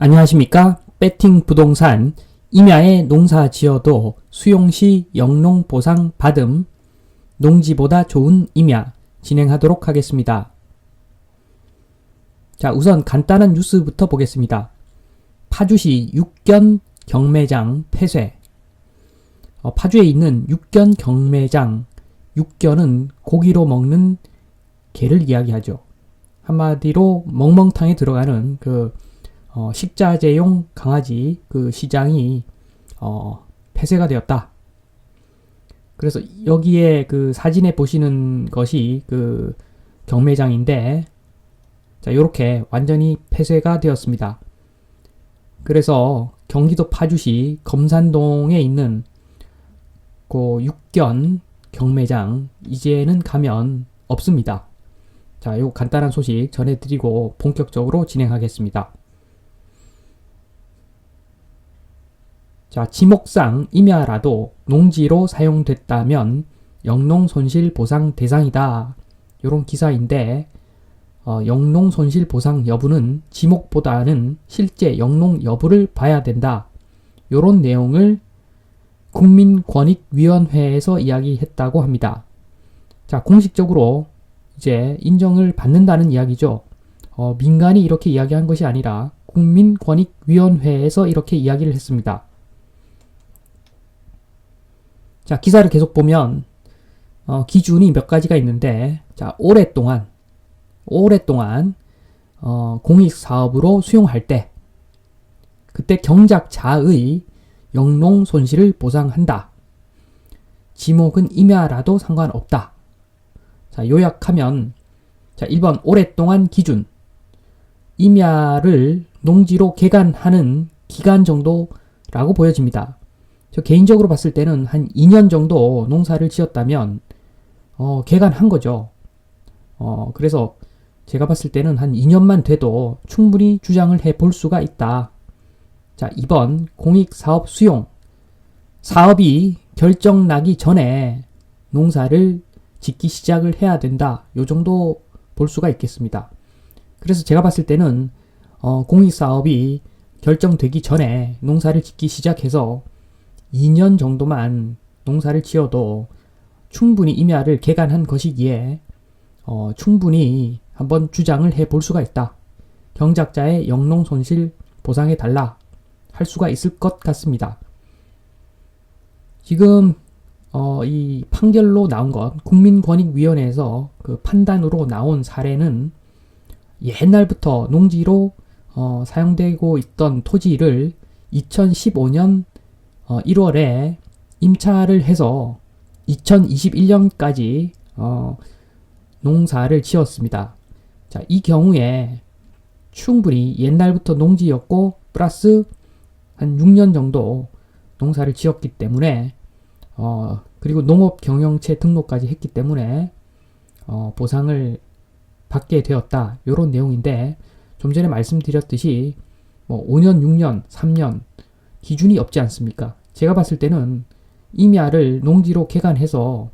안녕하십니까? 배팅 부동산 임야에 농사 지어도 수용시 영농 보상 받음 농지보다 좋은 임야 진행하도록 하겠습니다. 자, 우선 간단한 뉴스부터 보겠습니다. 파주시 육견 경매장 폐쇄. 파주에 있는 육견 경매장, 육견은 고기로 먹는 개를 이야기하죠. 한마디로 멍멍탕에 들어가는 식자재용 강아지 그 시장이 폐쇄가 되었다. 그래서 여기에 그 사진에 보시는 것이 그 경매장인데, 자, 요렇게 완전히 폐쇄가 되었습니다. 그래서 경기도 파주시 검산동에 있는 그 육견 경매장 이제는 가면 없습니다. 자, 요 간단한 소식 전해드리고 본격적으로 진행하겠습니다. 자, 지목상 임야라도 농지로 사용됐다면 영농 손실 보상 대상이다. 요런 기사인데, 영농 손실 보상 여부는 지목보다는 실제 영농 여부를 봐야 된다. 요런 내용을 국민권익위원회에서 이야기했다고 합니다. 자, 공식적으로 이제 인정을 받는다는 이야기죠. 민간이 이렇게 이야기한 것이 아니라 국민권익위원회에서 이렇게 이야기를 했습니다. 자, 기사를 계속 보면 기준이 몇 가지가 있는데, 자, 오랫동안 공익사업으로 수용할 때 그때 경작자의 영농 손실을 보상한다. 지목은 임야라도 상관없다. 자, 요약하면, 자, 1번 오랫동안 기준, 임야를 농지로 개간하는 기간 정도라고 보여집니다. 저 개인적으로 봤을 때는 한 2년 정도 농사를 지었다면 개간한 거죠. 그래서 제가 봤을 때는 한 2년만 돼도 충분히 주장을 해볼 수가 있다. 자, 2번 공익사업 수용. 사업이 결정 나기 전에 농사를 짓기 시작을 해야 된다. 요 정도 볼 수가 있겠습니다. 그래서 제가 봤을 때는 공익사업이 결정되기 전에 농사를 짓기 시작해서 2년 정도만 농사를 지어도 충분히 임야를 개간한 것이기에 충분히 한번 주장을 해볼 수가 있다. 경작자의 영농 손실 보상해 달라 할 수가 있을 것 같습니다. 지금 이 판결로 나온 것, 국민권익위원회에서 그 판단으로 나온 사례는 옛날부터 농지로 사용되고 있던 토지를 2015년 1월에 임차를 해서 2021년까지 농사를 지었습니다. 자, 이 경우에 충분히 옛날부터 농지였고 플러스 한 6년 정도 농사를 지었기 때문에 그리고 농업경영체 등록까지 했기 때문에 보상을 받게 되었다. 요런 내용인데, 좀 전에 말씀드렸듯이 5년, 6년, 3년 기준이 없지 않습니까? 제가 봤을 때는 임야를 농지로 개간해서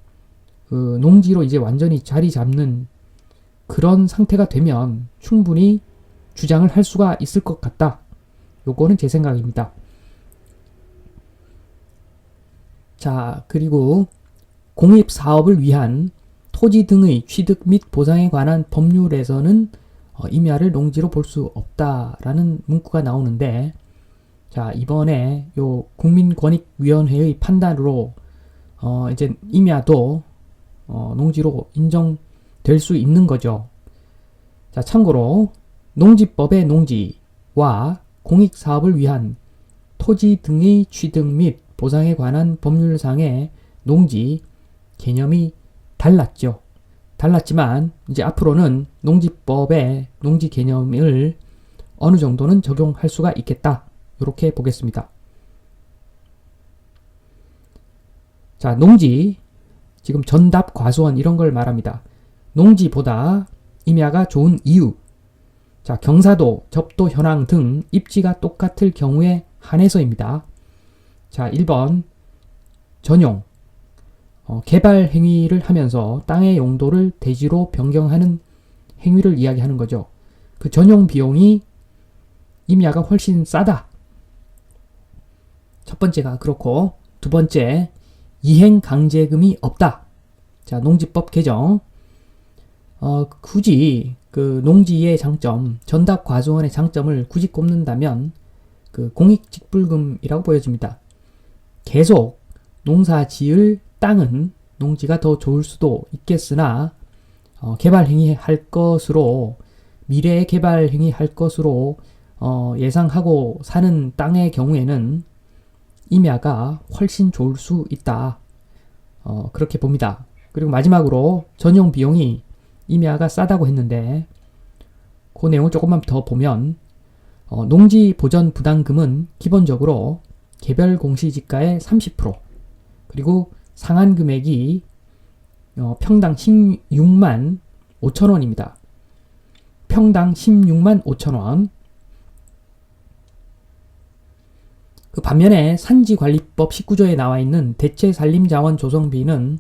그 농지로 이제 완전히 자리 잡는 그런 상태가 되면 충분히 주장을 할 수가 있을 것 같다. 요거는 제 생각입니다. 자, 그리고 공입사업을 위한 토지 등의 취득 및 보상에 관한 법률에서는 임야를 농지로 볼 수 없다라는 문구가 나오는데, 자, 이번에 요 국민권익위원회의 판단으로 이제 임야도 농지로 인정될 수 있는 거죠. 자, 참고로 농지법의 농지와 공익사업을 위한 토지 등의 취득 및 보상에 관한 법률상의 농지 개념이 달랐죠. 달랐지만 이제 앞으로는 농지법의 농지 개념을 어느 정도는 적용할 수가 있겠다. 이렇게 보겠습니다. 자, 농지, 지금 전답, 과수원 이런 걸 말합니다. 농지보다 임야가 좋은 이유. 자, 경사도, 접도 현황 등 입지가 똑같을 경우에 한해서입니다. 자, 1번 전용. 개발 행위를 하면서 땅의 용도를 대지로 변경하는 행위를 이야기하는 거죠. 그 전용 비용이 임야가 훨씬 싸다. 첫 번째가 그렇고, 두 번째, 이행강제금이 없다. 자, 농지법 개정. 굳이 그 농지의 장점, 전답과수원의 장점을 굳이 꼽는다면 그 공익직불금이라고 보여집니다. 계속 농사 지을 땅은 농지가 더 좋을 수도 있겠으나 개발 행위할 것으로 미래에 개발 행위할 것으로 예상하고 사는 땅의 경우에는 임야가 훨씬 좋을 수 있다. 그렇게 봅니다. 그리고 마지막으로 전용 비용이 임야가 싸다고 했는데 그 내용을 조금만 더 보면 농지 보전 부담금은 기본적으로 개별 공시지가의 30% 그리고 상한 금액이 평당 16만 5천 원입니다. 평당 16만 5천 원. 그 반면에 산지관리법 19조에 나와 있는 대체산림자원 조성비는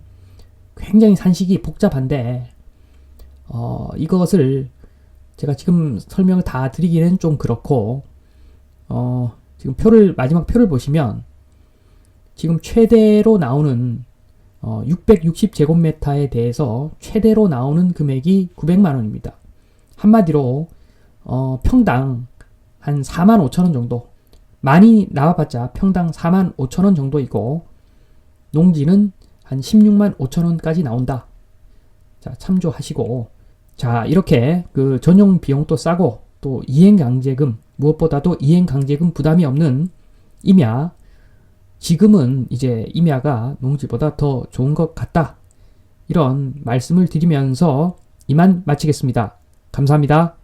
굉장히 산식이 복잡한데 이것을 제가 지금 설명을 다 드리기는 좀 그렇고 지금 마지막 표를 보시면 지금 최대로 나오는 660제곱미터에 대해서 최대로 나오는 금액이 900만 원입니다. 한마디로 평당 한 4만 5천 원 정도, 많이 나와봤자 평당 4만 5천 원 정도이고 농지는 한 16만 5천 원까지 나온다. 자, 참조하시고, 자, 이렇게 그 전용 비용도 싸고 또 이행강제금, 무엇보다도 이행강제금 부담이 없는 임야, 지금은 이제 임야가 농지보다 더 좋은 것 같다. 이런 말씀을 드리면서 이만 마치겠습니다. 감사합니다.